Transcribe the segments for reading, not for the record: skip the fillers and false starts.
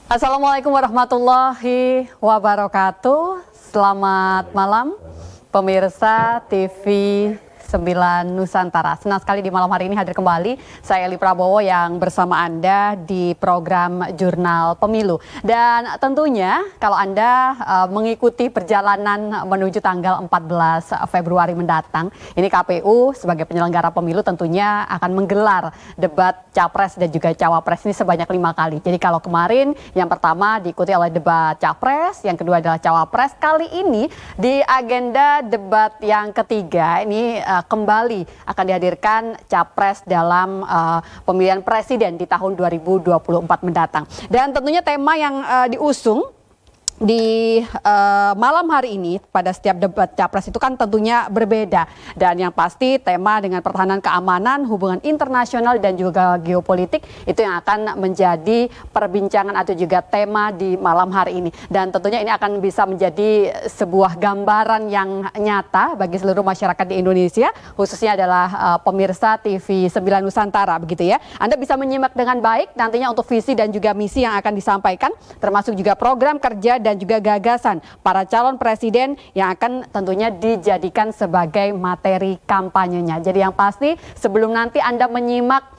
Assalamualaikum warahmatullahi wabarakatuh. Selamat malam pemirsa TV 9 Nusantara. Senang sekali di malam hari ini hadir kembali saya Eli Prabowo yang bersama Anda di program Jurnal Pemilu. Dan tentunya kalau Anda mengikuti perjalanan menuju tanggal 14 Februari mendatang, ini KPU sebagai penyelenggara pemilu tentunya akan menggelar debat Capres dan juga Cawapres ini sebanyak 5 kali. Jadi kalau kemarin yang pertama diikuti oleh debat Capres, yang kedua adalah Cawapres, kali ini di agenda debat yang ketiga ini kembali akan dihadirkan Capres dalam pemilihan presiden di tahun 2024 mendatang. Dan tentunya tema yang diusung di malam hari ini pada setiap debat Capres itu kan tentunya berbeda. Dan yang pasti tema dengan pertahanan keamanan, hubungan internasional dan juga geopolitik itu yang akan menjadi perbincangan atau juga tema di malam hari ini. Dan tentunya ini akan bisa menjadi sebuah gambaran yang nyata bagi seluruh masyarakat di Indonesia, khususnya adalah pemirsa TV 9 Nusantara begitu ya. Anda bisa menyimak dengan baik nantinya untuk visi dan juga misi yang akan disampaikan, termasuk juga program kerja dan juga gagasan para calon presiden yang akan tentunya dijadikan sebagai materi kampanyenya. Jadi yang pasti sebelum nanti Anda menyimak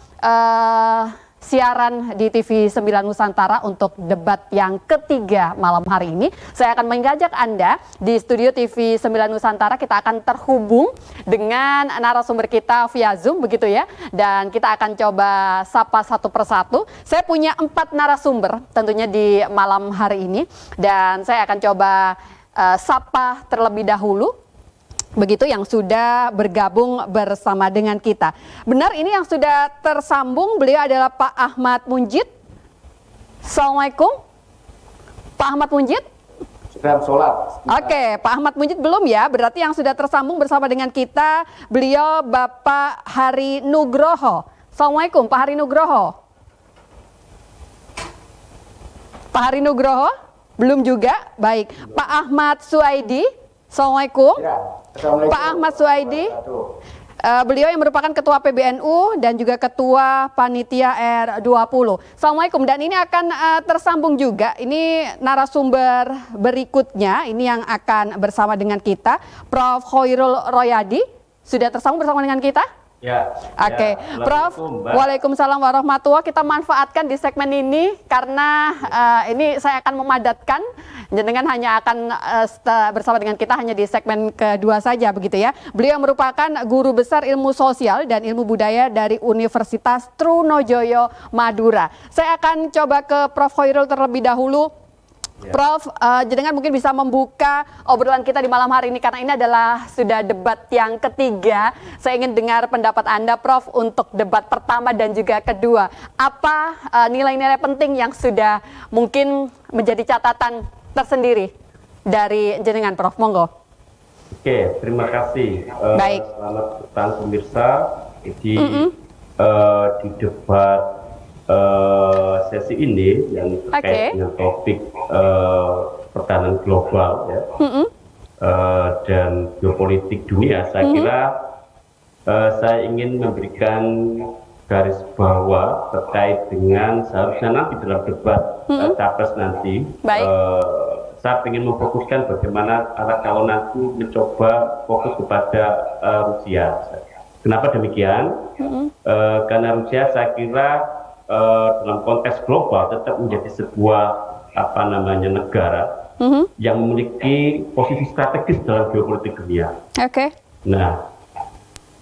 siaran di TV 9 Nusantara untuk debat yang ketiga malam hari ini, saya akan mengajak Anda di studio TV 9 Nusantara. Kita akan terhubung dengan narasumber kita via Zoom begitu ya, dan kita akan coba sapa satu persatu. Saya punya 4 narasumber tentunya di malam hari ini, dan saya akan coba sapa terlebih dahulu begitu yang sudah bergabung bersama dengan kita. Benar, ini yang sudah tersambung, beliau adalah Pak Ahmad Munjid. Assalamualaikum Pak Ahmad Munjid. Sedang sholat. Oke, Pak Ahmad Munjid belum ya, berarti yang sudah tersambung bersama dengan kita beliau Bapak Hari Nugroho. Assalamualaikum Pak Hari Nugroho. Pak Hari Nugroho belum juga. Baik, Pak Ahmad Suaidi. Assalamualaikum. Ya, Pak Ahmad Suaidi, beliau yang merupakan Ketua PBNU dan juga Ketua Panitia R20. Assalamualaikum. Dan ini akan tersambung juga, ini narasumber berikutnya, ini yang akan bersama dengan kita, Prof. Khoirul Royadi. Sudah tersambung bersama dengan kita? Ya. Oke, Ya, Prof. Waalaikumsalam warahmatullahi. Kita manfaatkan di segmen ini karena ini saya akan memadatkan. Jenengan hanya akan bersama dengan kita hanya di segmen kedua saja begitu ya. Beliau merupakan guru besar ilmu sosial dan ilmu budaya dari Universitas Trunojoyo Madura. Saya akan coba ke Prof. Khoirul terlebih dahulu. Ya. Prof, jenengan mungkin bisa membuka obrolan kita di malam hari ini karena ini adalah sudah debat yang ketiga. Saya ingin dengar pendapat Anda, Prof, untuk debat pertama dan juga kedua. Apa nilai-nilai penting yang sudah mungkin menjadi catatan tersendiri dari jenengan, Prof? Monggo. Oke, terima kasih. Baik. Selamat petang pemirsa di debat sesi ini yang terkait dengan topik pertahanan global ya, dan geopolitik dunia. Saya kira saya ingin memberikan garis bawah terkait dengan seharusnya nanti dalam debat capres nanti. Saya ingin memfokuskan bagaimana kalau nanti mencoba fokus kepada Rusia. Kenapa demikian? Karena Rusia saya kira dalam konteks global tetap menjadi sebuah negara yang memiliki posisi strategis dalam geopolitik dunia. Nah,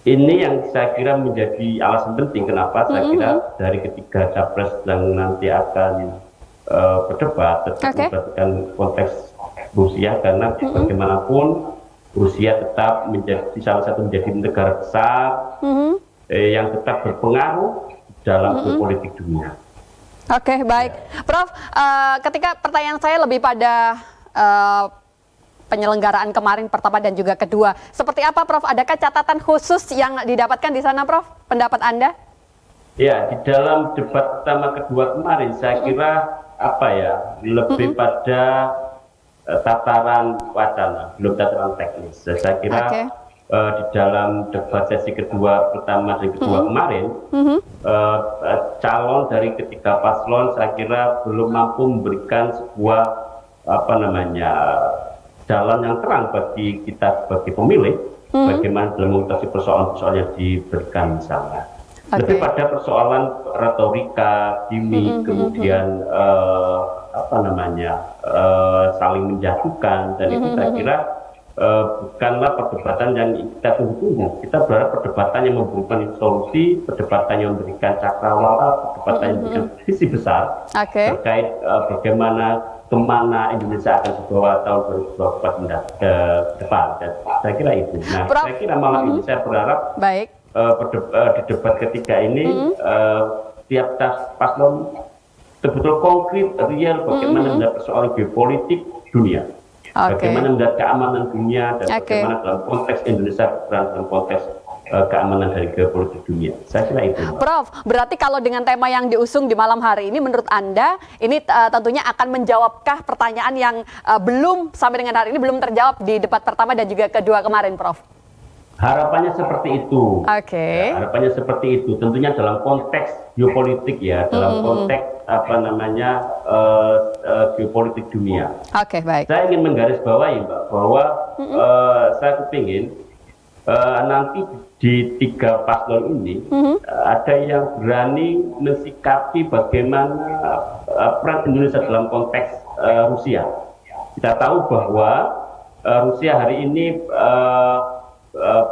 ini yang saya kira menjadi alasan penting kenapa saya kira dari ketiga capres yang nanti akan berdebat tetap memperhatikan konteks Rusia, karena bagaimanapun Rusia tetap menjadi salah satu negara besar yang tetap berpengaruh dalam geopolitik dunia. Oke, baik. Prof, ketika pertanyaan saya lebih pada penyelenggaraan kemarin pertama dan juga kedua, seperti apa, Prof? Adakah catatan khusus yang didapatkan di sana, Prof? Pendapat Anda? Ya, di dalam debat pertama kedua kemarin saya kira lebih pada tataran wacana, belum tataran teknis. Saya kira di dalam debat sesi kedua pertama dan kedua kemarin, calon dari ketiga paslon saya kira belum mampu memberikan sebuah jalan yang terang bagi kita sebagai pemilih, bagaimana dalam mengatasi persoalan-persoalan yang diberikan misalnya. Lebih pada persoalan retorika, gimmick, kemudian saling menjatuhkan, dan itu saya kira bukanlah perdebatan yang kita tunggu-tunggu. Kita berharap perdebatan yang memberikan solusi, perdebatan yang memberikan cakrawala, perdebatan yang memberikan visi besar terkait bagaimana kemana Indonesia akan dibawa tahun 2024 ke depan. Dan saya kira itu. Nah, saya kira malam ini saya berharap di debat ketiga ini tiap paslon betul-betul konkret, real bagaimana melihat persoalan geopolitik dunia. Bagaimana melihat keamanan dunia dan bagaimana dalam konteks Indonesia dalam konteks keamanan dari geopolitik dunia. Saya kira itu. Prof, berarti kalau dengan tema yang diusung di malam hari ini, menurut Anda, ini tentunya akan menjawabkah pertanyaan yang belum sampai dengan hari ini belum terjawab di debat pertama dan juga kedua kemarin, Prof? Harapannya seperti itu. Ya, harapannya seperti itu. Tentunya dalam konteks geopolitik ya, dalam konteks geopolitik dunia. Baik. Saya ingin menggarisbawahi, Mbak, bahwa saya kepingin nanti di tiga paslon ini ada yang berani mensikapi bagaimana peran Indonesia dalam konteks Rusia. Kita tahu bahwa Rusia hari ini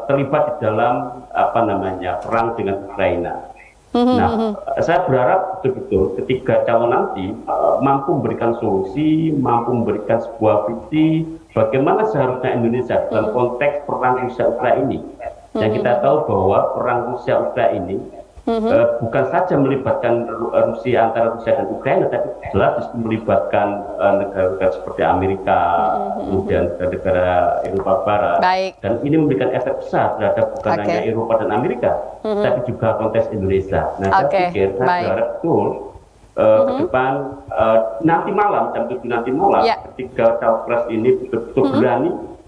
terlibat di dalam perang dengan Ukraina. Nah, saya berharap betul-betul ketiga calon nanti mampu memberikan solusi, mampu memberikan sebuah visi bagaimana seharusnya Indonesia dalam konteks perang Rusia-Ukraina. Yang kita tahu bahwa perang Rusia-Ukraina bukan saja melibatkan Rusia, antara Rusia dan Ukraina, tapi jelas melibatkan negara-negara seperti Amerika, kemudian negara Eropa Barat. Dan ini memberikan efek besar terhadap bukan hanya Eropa dan Amerika, tapi juga konteks Indonesia. Nah, saya pikir, saya berharap betul ke depan, nanti malam, jam 7 nanti malam, ketika Cawapres ini betul-betul berani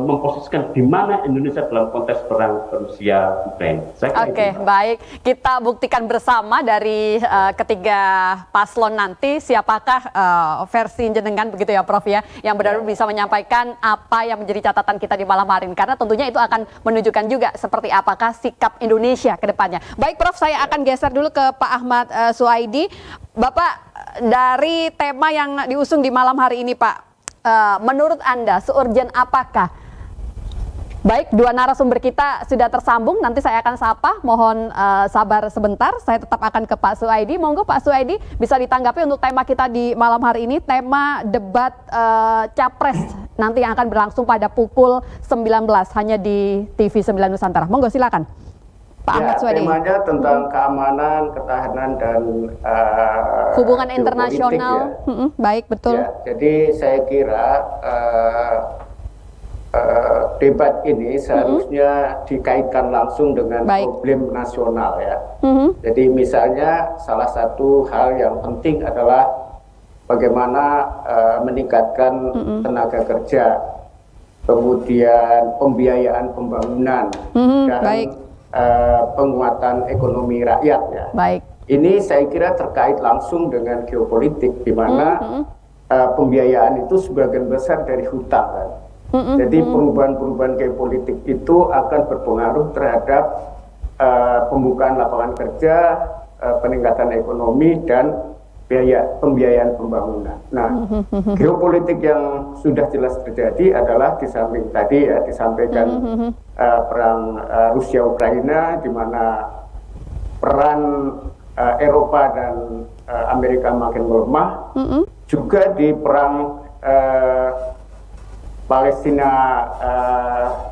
memposisikan di mana Indonesia dalam konteks perang Rusia Ukraina. Baik. Kita buktikan bersama dari ketiga paslon nanti siapakah versi jenengan begitu ya, Prof ya, yang benar-benar bisa menyampaikan apa yang menjadi catatan kita di malam hari ini, karena tentunya itu akan menunjukkan juga seperti apakah sikap Indonesia ke depannya. Baik, Prof, saya akan geser dulu ke Pak Ahmad Suaidi. Bapak, dari tema yang diusung di malam hari ini, Pak, menurut Anda seurgen apakah? Baik, dua narasumber kita sudah tersambung, nanti saya akan sapa, mohon sabar sebentar, saya tetap akan ke Pak Suaidi. Monggo Pak Suaidi bisa ditanggapi untuk tema kita di malam hari ini, tema debat Capres nanti yang akan berlangsung pada pukul 19 hanya di TV 9 Nusantara. Monggo silakan Pak Ahmad Suaidi. Temanya tentang keamanan, ketahanan dan hubungan internasional. Ya. Baik, betul. Ya, jadi saya kira debat ini seharusnya dikaitkan langsung dengan problem nasional ya. Jadi misalnya salah satu hal yang penting adalah bagaimana meningkatkan tenaga kerja, kemudian pembiayaan pembangunan dan penguatan ekonomi rakyat ya. Ini saya kira terkait langsung dengan geopolitik, di mana pembiayaan itu sebagian besar dari hutang kan. Jadi perubahan-perubahan geopolitik itu akan berpengaruh terhadap pembukaan lapangan kerja, peningkatan ekonomi dan pembiayaan pembangunan. Nah, geopolitik yang sudah jelas terjadi adalah di samping tadi ya disampaikan perang Rusia Ukraina, di mana peran Eropa dan Amerika makin melemah, juga di perang Palestina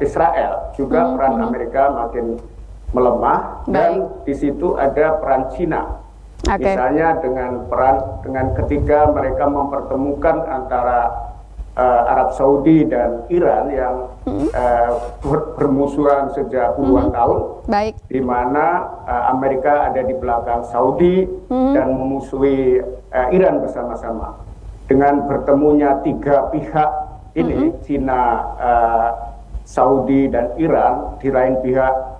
Israel juga peran Amerika makin melemah, dan di situ ada peran Cina. Misalnya dengan ketika mereka mempertemukan antara Arab Saudi dan Iran yang bermusuhan sejak puluhan tahun, di mana Amerika ada di belakang Saudi dan memusuhi Iran bersama-sama. Dengan bertemunya tiga pihak ini, Cina, Saudi dan Iran, di lain pihak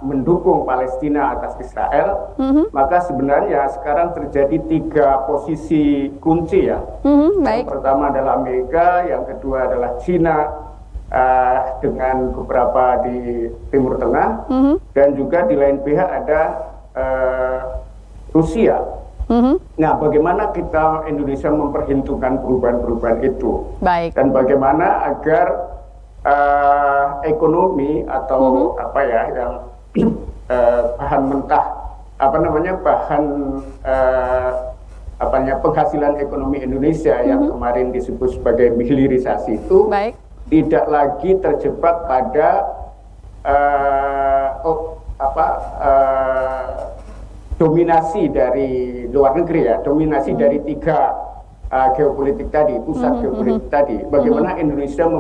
mendukung Palestina atas Israel, maka sebenarnya sekarang terjadi 3 posisi kunci ya. Yang pertama adalah Amerika, yang kedua adalah China dengan beberapa di Timur Tengah, dan juga di lain pihak ada Rusia. Nah, bagaimana kita Indonesia memperhitungkan perubahan-perubahan itu, dan bagaimana agar ekonomi atau apa ya yang bahan mentah penghasilan ekonomi Indonesia yang kemarin disebut sebagai hilirisasi itu tidak lagi terjebak pada dominasi dari luar negeri ya, dominasi dari 3 geopolitik tadi, pusat geopolitik tadi. Bagaimana Indonesia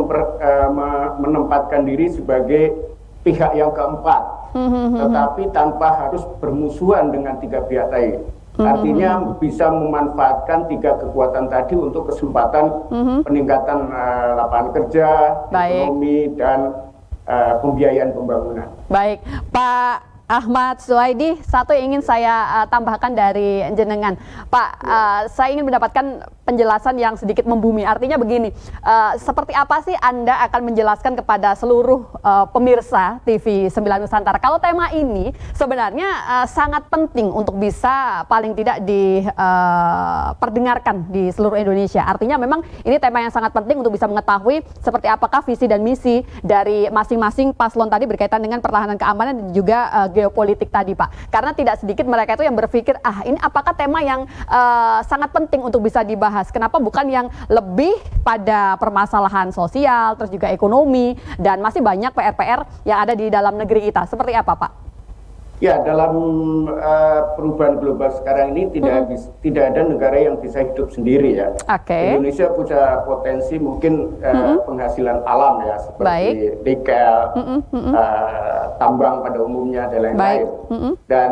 menempatkan diri sebagai pihak yang keempat, tetapi tanpa harus bermusuhan dengan 3 pihak tadi. Artinya bisa memanfaatkan 3 kekuatan tadi untuk kesempatan peningkatan lapangan kerja, ekonomi, dan pembiayaan pembangunan. Baik, Pak Ahmad Suwaidi, satu yang ingin saya tambahkan dari jenengan, Pak. Saya ingin mendapatkan penjelasan yang sedikit membumi. Artinya begini, seperti apa sih Anda akan menjelaskan kepada seluruh pemirsa TV 9 Nusantara kalau tema ini sebenarnya sangat penting untuk bisa paling tidak diperdengarkan di seluruh Indonesia. Artinya memang ini tema yang sangat penting untuk bisa mengetahui seperti apakah visi dan misi dari masing-masing paslon tadi berkaitan dengan pertahanan keamanan dan juga geopolitik tadi, Pak. Karena tidak sedikit mereka itu yang berpikir, ini apakah tema yang sangat penting untuk bisa dibahas. Kenapa bukan yang lebih pada permasalahan sosial, terus juga ekonomi, dan masih banyak PR-PR yang ada di dalam negeri kita. Seperti apa, Pak? Ya, dalam perubahan global sekarang ini tidak ada negara yang bisa hidup sendiri ya. Indonesia punya potensi mungkin penghasilan alam ya, seperti nikel, tambang pada umumnya dan lain-lain. Dan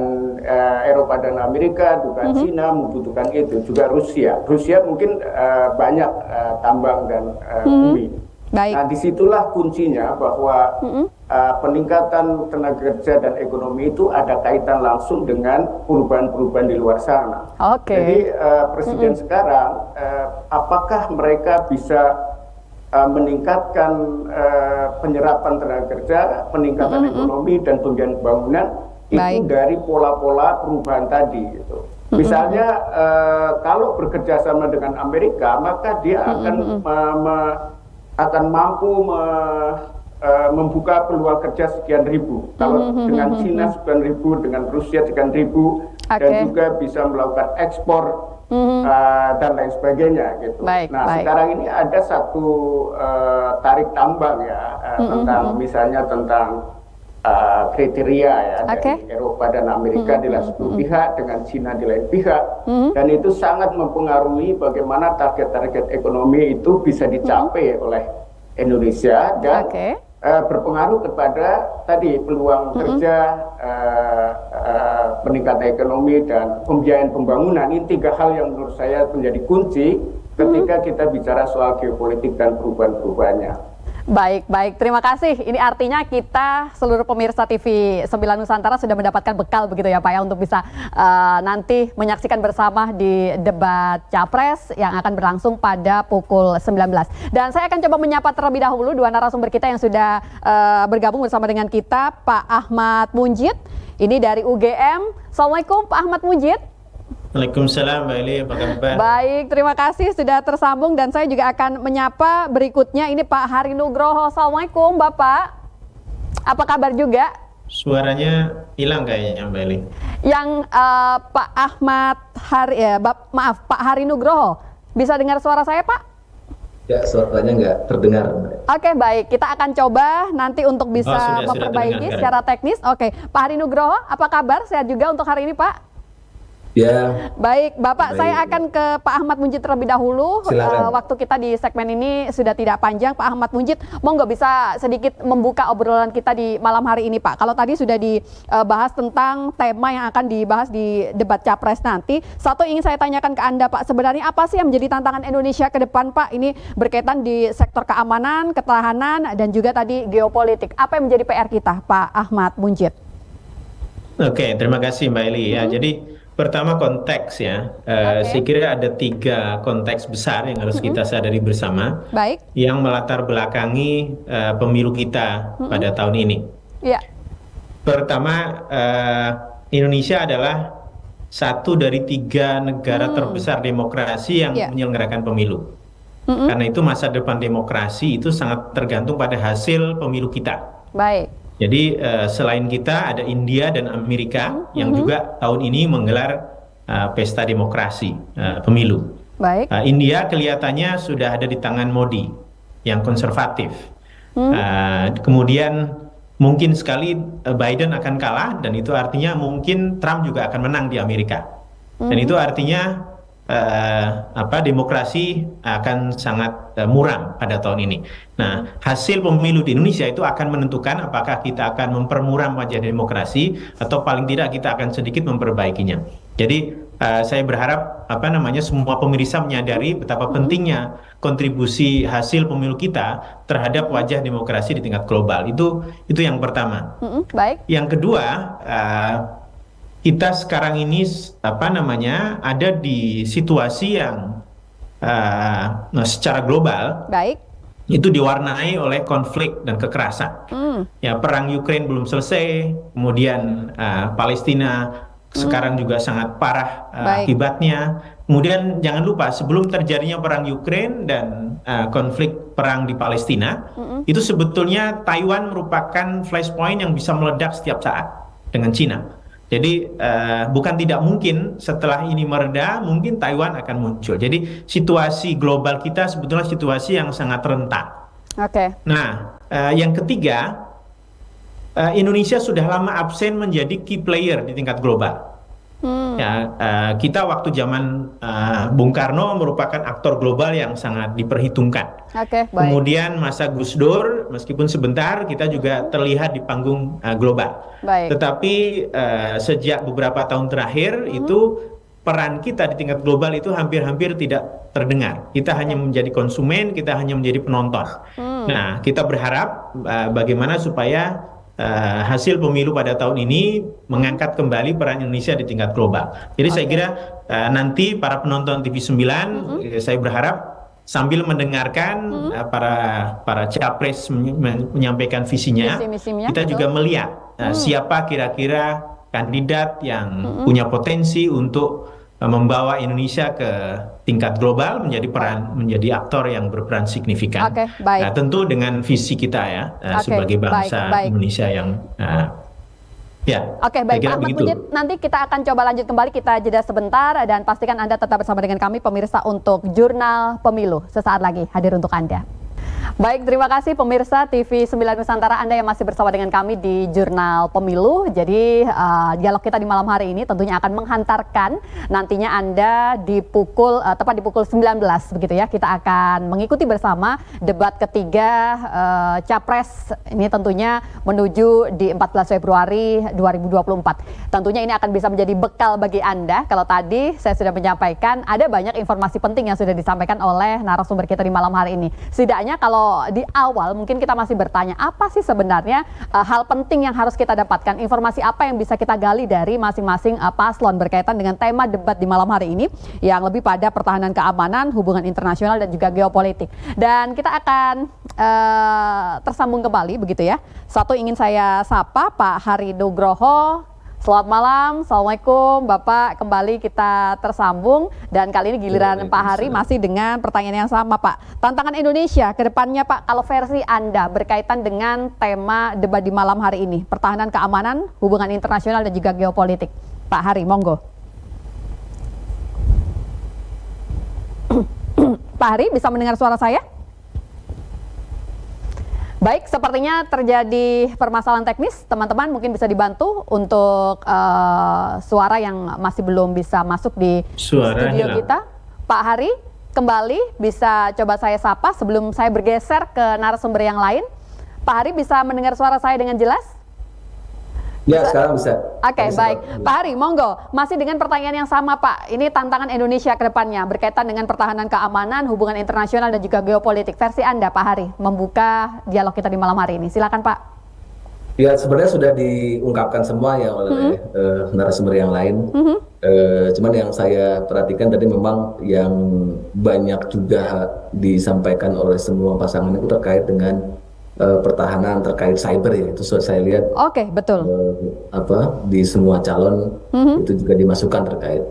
Eropa dan Amerika, juga China membutuhkan itu, juga Rusia. Rusia mungkin banyak tambang dan bumi. Nah, disitulah kuncinya bahwa peningkatan tenaga kerja dan ekonomi itu ada kaitan langsung dengan perubahan-perubahan di luar sana. Jadi presiden sekarang, apakah mereka bisa meningkatkan penyerapan tenaga kerja, peningkatan ekonomi dan pembiayaan pembangunan itu dari pola-pola perubahan tadi gitu. Misalnya kalau bekerja sama dengan Amerika, maka dia akan mampu membuka peluang kerja sekian ribu. Kalau dengan China sekian ribu, dengan Rusia sekian ribu, dan juga bisa melakukan ekspor dan lain sebagainya gitu. Sekarang ini ada satu tarik tambang ya, tentang misalnya tentang kriteria ya dari Eropa dan Amerika di lain pihak, dengan China di lain pihak, dan itu sangat mempengaruhi bagaimana target-target ekonomi itu bisa dicapai oleh Indonesia, dan berpengaruh kepada tadi peluang kerja, peningkatan ekonomi dan pembiayaan pembangunan. Ini 3 hal yang menurut saya menjadi kunci ketika kita bicara soal geopolitik dan perubahan-perubahannya. Baik, terima kasih. Ini artinya kita seluruh pemirsa TV 9 Nusantara sudah mendapatkan bekal begitu ya Pak ya, untuk bisa nanti menyaksikan bersama di debat Capres yang akan berlangsung pada pukul 19. Dan saya akan coba menyapa terlebih dahulu 2 narasumber kita yang sudah bergabung bersama dengan kita, Pak Ahmad Munjid, ini dari UGM. Assalamualaikum Pak Ahmad Munjid. Waalaikumsalam, Mbak Eli, apa kabar? Baik, terima kasih sudah tersambung, dan saya juga akan menyapa berikutnya ini Pak Hari Nugroho. Assalamualaikum Bapak, apa kabar juga? Suaranya hilang kayaknya Mbak Eli. Yang Pak Ahmad Hari, maaf Pak Hari Nugroho, bisa dengar suara saya Pak? Ya, suaranya nggak terdengar. Oke, baik, kita akan coba nanti untuk bisa memperbaiki secara teknis. Oke, Pak Hari Nugroho, apa kabar? Sehat juga untuk hari ini Pak? Ya. Baik, Bapak, Baik. saya akan ke Pak Ahmad Munjid terlebih dahulu. Silakan. Waktu kita di segmen ini sudah tidak panjang. Pak Ahmad Munjid, monggo bisa sedikit membuka obrolan kita di malam hari ini, Pak. Kalau tadi sudah dibahas tentang tema yang akan dibahas di debat Capres nanti, satu ingin saya tanyakan ke Anda, Pak. Sebenarnya apa sih yang menjadi tantangan Indonesia ke depan, Pak? Ini berkaitan di sektor keamanan, ketahanan, dan juga tadi geopolitik. Apa yang menjadi PR kita, Pak Ahmad Munjid? Oke, terima kasih Mbak Eli. Ya, jadi pertama konteks ya. Saya kira ada 3 konteks besar yang harus kita sadari bersama. Baik. Yang melatar belakangi pemilu kita pada tahun ini. Ya. Pertama, Indonesia adalah satu dari 3 negara terbesar demokrasi yang menyelenggarakan pemilu. Karena itu masa depan demokrasi itu sangat tergantung pada hasil pemilu kita. Baik. Jadi selain kita ada India dan Amerika yang juga tahun ini menggelar pesta demokrasi pemilu. Baik. India kelihatannya sudah ada di tangan Modi yang konservatif. Kemudian mungkin sekali Biden akan kalah dan itu artinya mungkin Trump juga akan menang di Amerika. Dan itu artinya demokrasi akan sangat muram pada tahun ini. Nah, hasil pemilu di Indonesia itu akan menentukan apakah kita akan mempermuram wajah demokrasi atau paling tidak kita akan sedikit memperbaikinya. Jadi saya berharap semua pemirsa menyadari betapa pentingnya kontribusi hasil pemilu kita terhadap wajah demokrasi di tingkat global. Itu yang pertama. Baik. Yang kedua, kita sekarang ini ada di situasi yang secara global itu diwarnai oleh konflik dan kekerasan. Ya, perang Ukraine belum selesai, kemudian Palestina sekarang juga sangat parah akibatnya. Kemudian jangan lupa sebelum terjadinya perang Ukraine dan konflik perang di Palestina, itu sebetulnya Taiwan merupakan flashpoint yang bisa meledak setiap saat dengan Cina. Jadi bukan tidak mungkin setelah ini mereda, mungkin Taiwan akan muncul. Jadi situasi global kita sebetulnya situasi yang sangat rentan. Oke. Nah, yang ketiga, Indonesia sudah lama absen menjadi key player di tingkat global. Ya, kita waktu zaman Bung Karno merupakan aktor global yang sangat diperhitungkan. Baik. Kemudian masa Gus Dur, meskipun sebentar, kita juga terlihat di panggung global. Baik. Tetapi sejak beberapa tahun terakhir itu peran kita di tingkat global itu hampir-hampir tidak terdengar. Kita hanya menjadi konsumen, kita hanya menjadi penonton. Nah, kita berharap bagaimana supaya hasil pemilu pada tahun ini mengangkat kembali peran Indonesia di tingkat global. Jadi saya kira nanti para penonton TV 9, saya berharap sambil mendengarkan para capres menyampaikan visinya, kita juga melihat siapa kira-kira kandidat yang punya potensi untuk membawa Indonesia ke tingkat global, menjadi aktor yang berperan signifikan. Baik. Nah, tentu dengan visi kita ya sebagai bangsa Indonesia yang baik, Pak Ahmad Munjid, nanti kita akan coba lanjut kembali, kita jeda sebentar dan pastikan Anda tetap bersama dengan kami pemirsa untuk Jurnal Pemilu. Sesaat lagi hadir untuk Anda. Baik, terima kasih pemirsa TV 9 Nusantara, Anda yang masih bersama dengan kami di Jurnal Pemilu. Jadi dialog kita di malam hari ini tentunya akan menghantarkan nantinya Anda tepat di pukul 19 begitu ya. Kita akan mengikuti bersama debat ketiga Capres ini tentunya menuju di 14 Februari 2024. Tentunya ini akan bisa menjadi bekal bagi Anda. Kalau tadi saya sudah menyampaikan ada banyak informasi penting yang sudah disampaikan oleh narasumber kita di malam hari ini. Setidaknya kalau di awal mungkin kita masih bertanya apa sih sebenarnya hal penting yang harus kita dapatkan, informasi apa yang bisa kita gali dari masing-masing paslon berkaitan dengan tema debat di malam hari ini yang lebih pada pertahanan keamanan, hubungan internasional dan juga geopolitik. Dan kita akan tersambung kembali begitu ya. Satu ingin saya sapa Pak Hari Nugroho. Selamat malam, Assalamualaikum Bapak, kembali kita tersambung dan kali ini giliran Pak Hari masih dengan pertanyaan yang sama Pak. Tantangan Indonesia ke depannya Pak, kalau versi Anda berkaitan dengan tema debat di malam hari ini, pertahanan keamanan, hubungan internasional dan juga geopolitik. Pak Hari, monggo. Pak Hari, bisa mendengar suara saya? Baik, sepertinya terjadi permasalahan teknis. Teman-teman mungkin bisa dibantu untuk suara yang masih belum bisa masuk di studio hilang. kita. Pak Hari, kembali bisa coba saya sapa sebelum saya bergeser ke narasumber yang lain. Pak Hari bisa mendengar suara saya dengan jelas? Ya, sekarang bisa. Oke, baik. Pak Hari, monggo. Masih dengan pertanyaan yang sama, Pak. Ini tantangan Indonesia ke depannya berkaitan dengan pertahanan keamanan, hubungan internasional, dan juga geopolitik. Versi Anda, Pak Hari, membuka dialog kita di malam hari ini. Silakan, Pak. Ya, sebenarnya sudah diungkapkan semua ya oleh narasumber yang lain. Cuman yang saya perhatikan tadi memang yang banyak juga disampaikan oleh semua pasangan itu terkait dengan pertahanan, terkait cyber ya, itu saya lihat. Oke, betul. Di semua calon itu juga dimasukkan terkait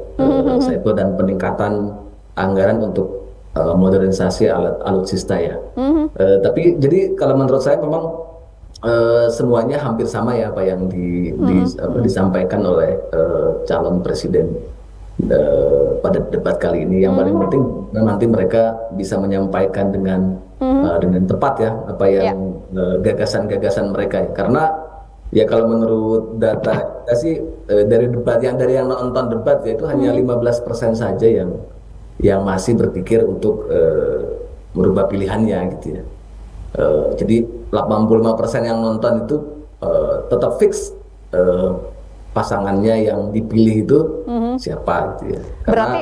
cyber dan peningkatan anggaran untuk modernisasi alutsista ya. Tapi jadi kalau menurut saya memang semuanya hampir sama ya apa yang disampaikan oleh calon presiden pada debat kali ini. Yang paling penting nanti mereka bisa menyampaikan dengan tepat ya apa yang gagasan-gagasan mereka ya. Karena ya kalau menurut data kita sih dari yang nonton debat ya itu hanya 15% saja yang masih berpikir untuk merubah pilihannya gitu ya. Jadi 85% yang nonton itu tetap fix pasangannya yang dipilih itu siapa gitu ya. Berarti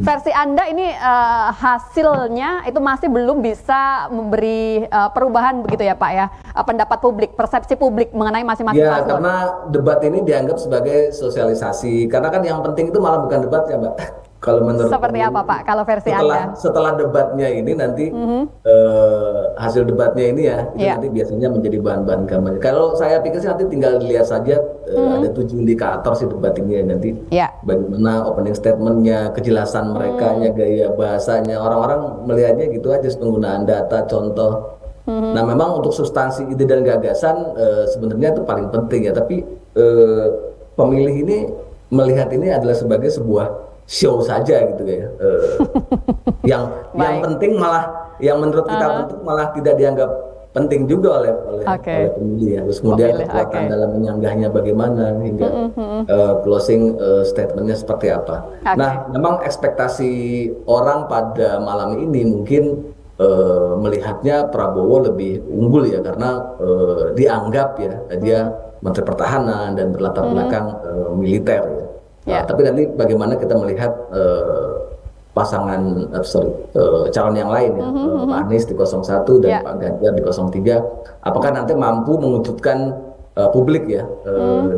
versi Anda ini hasilnya itu masih belum bisa memberi perubahan begitu ya Pak ya, pendapat publik, persepsi publik mengenai masing-masing ya, paslon. Karena debat ini dianggap sebagai sosialisasi, karena kan yang penting itu malah bukan debat ya Mbak. Kalau menurut seperti apa Pak kalau versi Anda? Setelah debatnya ini nanti hasil debatnya ini ya itu nanti biasanya menjadi bahan-bahan kampanye. Kalau saya pikir sih nanti tinggal dilihat saja ada 7 indikator sih debat ini ya nanti. Bagaimana opening statementnya, kejelasan mereka, gaya bahasanya, orang-orang melihatnya gitu aja, penggunaan data, contoh. Nah memang untuk substansi ide dan gagasan sebenarnya itu paling penting ya. Tapi pemilih ini melihat ini adalah sebagai sebuah show saja gitu ya. Yang penting malah, yang menurut kita penting malah tidak dianggap penting juga oleh pemilih ya. Terus kemudian kekuatan dalam menyanggahnya bagaimana hingga closing statementnya seperti apa. Nah memang ekspektasi orang pada malam ini mungkin melihatnya Prabowo lebih unggul ya, karena dianggap ya dia Menteri Pertahanan dan berlatar belakang militer ya. Tapi nanti bagaimana kita melihat pasangan calon yang lain ya, Pak Anies di 01 dan Pak Ganjar di 03, apakah nanti mampu mewujudkan publik ya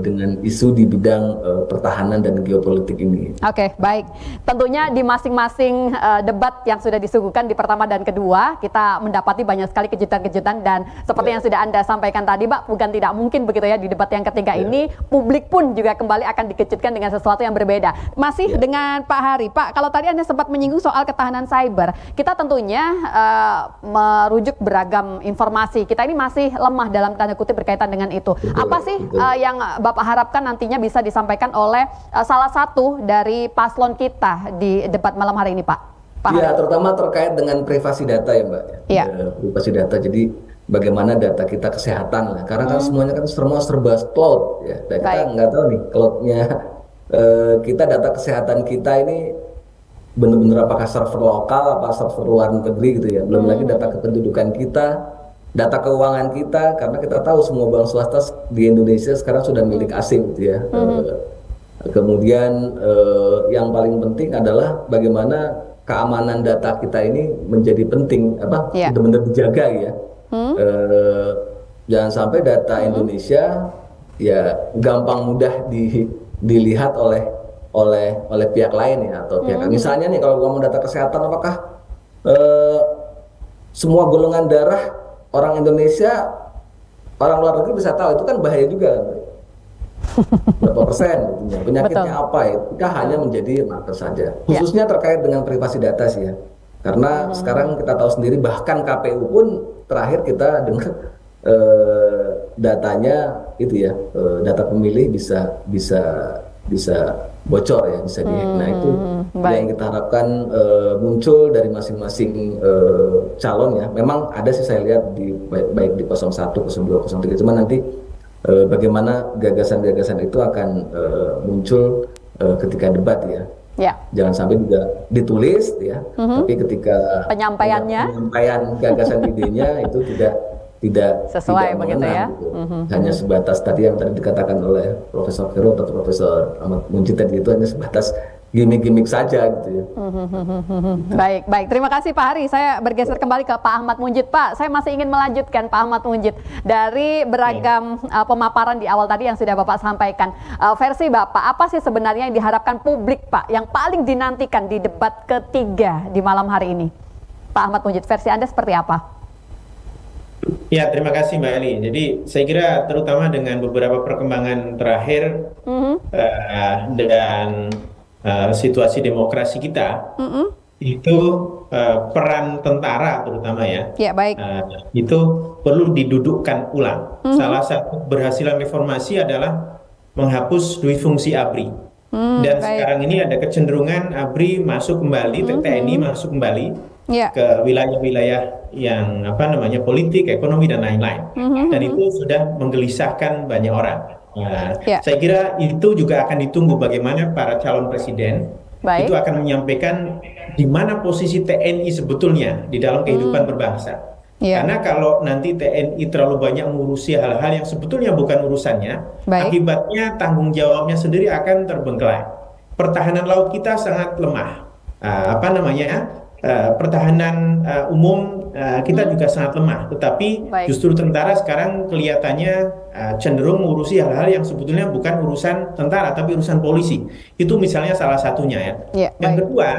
dengan isu di bidang pertahanan dan geopolitik ini. Oke, baik. Tentunya di masing-masing debat yang sudah disuguhkan di pertama dan kedua, kita mendapati banyak sekali kejutan-kejutan, dan seperti yang sudah Anda sampaikan tadi, Pak, bukan tidak mungkin begitu ya, di debat yang ketiga ini publik pun juga kembali akan dikejutkan dengan sesuatu yang berbeda. Masih dengan Pak Hari. Pak, kalau tadi Anda sempat menyinggung soal ketahanan cyber, kita tentunya merujuk beragam informasi. Kita ini masih lemah dalam tanda kutip berkaitan dengan itu. Apa sih yang Bapak harapkan nantinya bisa disampaikan oleh salah satu dari paslon kita di debat malam hari ini, Pak? Iya, terutama terkait dengan privasi data ya, Mbak. Iya. Privasi data. Jadi bagaimana data kita kesehatan lah. Karena kan semuanya kan semua serba cloud ya. Dan kita nggak tahu nih cloudnya kita, data kesehatan kita ini benar-benar apakah server lokal, apa server luar negeri gitu ya. Belum lagi data kependudukan kita, data keuangan kita, karena kita tahu semua bank swasta di Indonesia sekarang sudah milik asing gitu ya. Kemudian yang paling penting adalah bagaimana keamanan data kita ini menjadi penting, benar-benar dijaga ya. Jangan sampai data Indonesia ya gampang mudah dilihat oleh pihak lain ya, atau pihak misalnya nih, kalau ngomong data kesehatan, apakah semua golongan darah orang Indonesia, orang luar negeri bisa tahu? Itu kan bahaya juga. Berapa persen penyakitnya apa ya? Kita hanya menjadi marker saja. Khususnya terkait dengan privasi data sih ya. Karena sekarang kita tahu sendiri, bahkan KPU pun terakhir kita dengar datanya itu ya, data pemilih bisa bocor ya, bisa dihack. Nah itu yang kita harapkan muncul dari masing-masing calon ya. Memang ada sih saya lihat di baik di 01, 02, 03. Cuman nanti bagaimana gagasan-gagasan itu akan muncul ketika debat ya. Jangan sampai juga ditulis ya, tapi ketika penyampaian gagasan idenya itu tidak sesuai begitu ya. Gitu. Hanya sebatas tadi yang tadi dikatakan oleh Profesor Vero atau Profesor Ahmad Munjid tadi, itu hanya sebatas gimmick-gimmick saja gitu ya. Baik. Terima kasih Pak Hari. Saya bergeser kembali ke Pak Ahmad Munjid. Pak, saya masih ingin melanjutkan Pak Ahmad Munjid dari beragam pemaparan di awal tadi yang sudah Bapak sampaikan. Versi Bapak, apa sih sebenarnya yang diharapkan publik Pak, yang paling dinantikan di debat ketiga di malam hari ini? Pak Ahmad Munjid, versi Anda seperti apa? Ya, terima kasih Mbak Eli. Jadi saya kira terutama dengan beberapa perkembangan terakhir dan situasi demokrasi kita, itu peran tentara terutama ya, itu perlu didudukkan ulang. Salah satu keberhasilan reformasi adalah menghapus dui fungsi ABRI. Dan sekarang ini ada kecenderungan ABRI masuk kembali, TNI masuk kembali ke wilayah-wilayah yang politik, ekonomi dan lain-lain. Dan itu sudah menggelisahkan banyak orang. Saya kira itu juga akan ditunggu bagaimana para calon presiden itu akan menyampaikan di mana posisi TNI sebetulnya di dalam kehidupan berbangsa. Karena kalau nanti TNI terlalu banyak mengurusi hal-hal yang sebetulnya bukan urusannya, akibatnya tanggung jawabnya sendiri akan terbengkelai. Pertahanan laut kita sangat lemah. Pertahanan umum kita juga sangat lemah, tetapi justru tentara sekarang kelihatannya cenderung mengurusi hal-hal yang sebetulnya bukan urusan tentara tapi urusan polisi. Itu misalnya salah satunya ya. Yang kedua,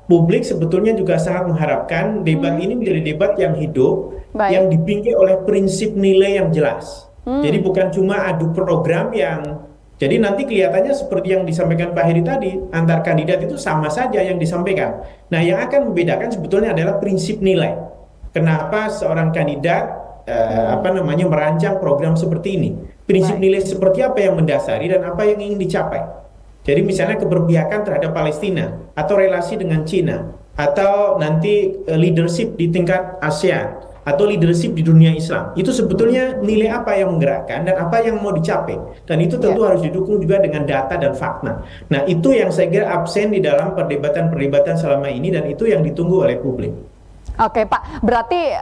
publik sebetulnya juga sangat mengharapkan debat ini menjadi debat yang hidup, yang dibingkai oleh prinsip nilai yang jelas. Jadi bukan cuma adu program yang jadi nanti kelihatannya seperti yang disampaikan Pak Heri tadi, antar kandidat itu sama saja yang disampaikan. Nah, yang akan membedakan sebetulnya adalah prinsip nilai. Kenapa seorang kandidat merancang program seperti ini? Prinsip nilai seperti apa yang mendasari dan apa yang ingin dicapai? Jadi misalnya keberpihakan terhadap Palestina atau relasi dengan Cina atau nanti leadership di tingkat ASEAN atau leadership di dunia Islam, itu sebetulnya nilai apa yang menggerakkan dan apa yang mau dicapai, dan itu tentu harus didukung juga dengan data dan fakta. Nah, itu yang saya kira absen di dalam perdebatan selama ini, dan itu yang ditunggu oleh publik. Oke Pak, berarti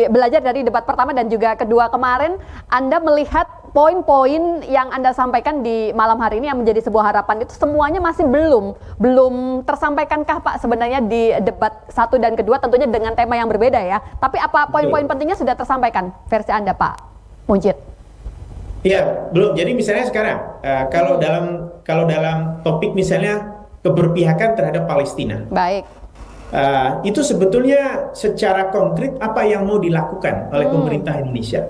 belajar dari debat pertama dan juga kedua kemarin, Anda melihat poin-poin yang Anda sampaikan di malam hari ini yang menjadi sebuah harapan itu semuanya masih belum tersampaikankah Pak sebenarnya di debat satu dan kedua, tentunya dengan tema yang berbeda ya. Tapi apa poin-poin pentingnya sudah tersampaikan versi Anda Pak Munjid? Iya, belum. Jadi misalnya sekarang kalau dalam topik misalnya keberpihakan terhadap Palestina. Itu sebetulnya secara konkret apa yang mau dilakukan oleh pemerintah Indonesia.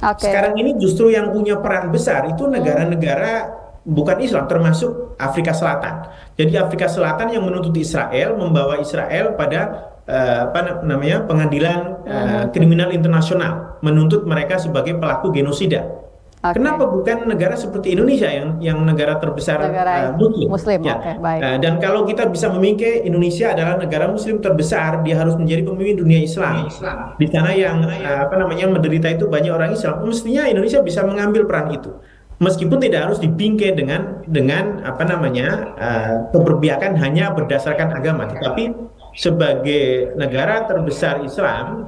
Sekarang ini justru yang punya peran besar itu negara-negara bukan Islam, termasuk Afrika Selatan. Jadi Afrika Selatan yang menuntut Israel, membawa Israel pada pengadilan kriminal internasional, menuntut mereka sebagai pelaku genosida. Kenapa bukan negara seperti Indonesia yang negara terbesar Muslim? Dan kalau kita bisa memingkai Indonesia adalah negara Muslim terbesar, dia harus menjadi pemimpin dunia Islam. Di sana yang menderita itu banyak orang Islam. Mestinya Indonesia bisa mengambil peran itu, meskipun tidak harus dibingkai dengan keberpihakan hanya berdasarkan agama, tetapi sebagai negara terbesar Islam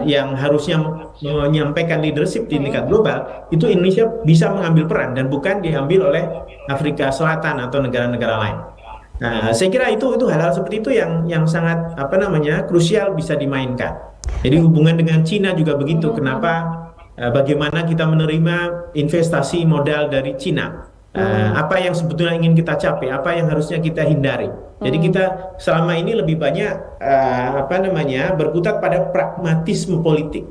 yang harusnya menyampaikan leadership di tingkat global, itu Indonesia bisa mengambil peran dan bukan diambil oleh Afrika Selatan atau negara-negara lain. Nah, saya kira itu hal-hal seperti itu yang sangat krusial bisa dimainkan. Jadi hubungan dengan Cina juga begitu. Kenapa? Bagaimana kita menerima investasi modal dari Cina? Apa yang sebetulnya ingin kita capai, apa yang harusnya kita hindari. Jadi kita selama ini lebih banyak berkutat pada pragmatisme politik.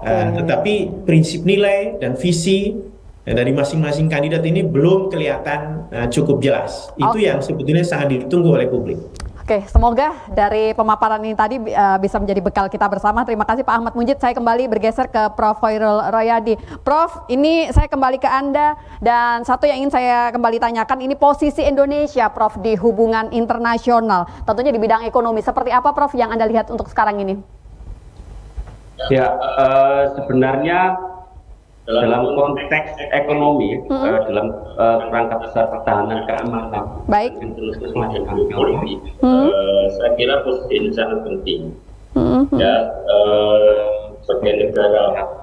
Tetapi prinsip nilai dan visi dari masing-masing kandidat ini belum kelihatan cukup jelas. Itu yang sebetulnya sangat ditunggu oleh publik. Oke, semoga dari pemaparan ini tadi bisa menjadi bekal kita bersama. Terima kasih Pak Ahmad Munjid. Saya kembali bergeser ke Prof. Khoirul Royadi. Prof, ini saya kembali ke Anda, dan satu yang ingin saya kembali tanyakan, ini posisi Indonesia, Prof, di hubungan internasional, tentunya di bidang ekonomi. Seperti apa, Prof, yang Anda lihat untuk sekarang ini? Ya, sebenarnya dalam konteks ekonomi, dalam rangka besar pertahanan keamanan, baik, saya kira posisi ini sangat penting. Ya, sebagai negara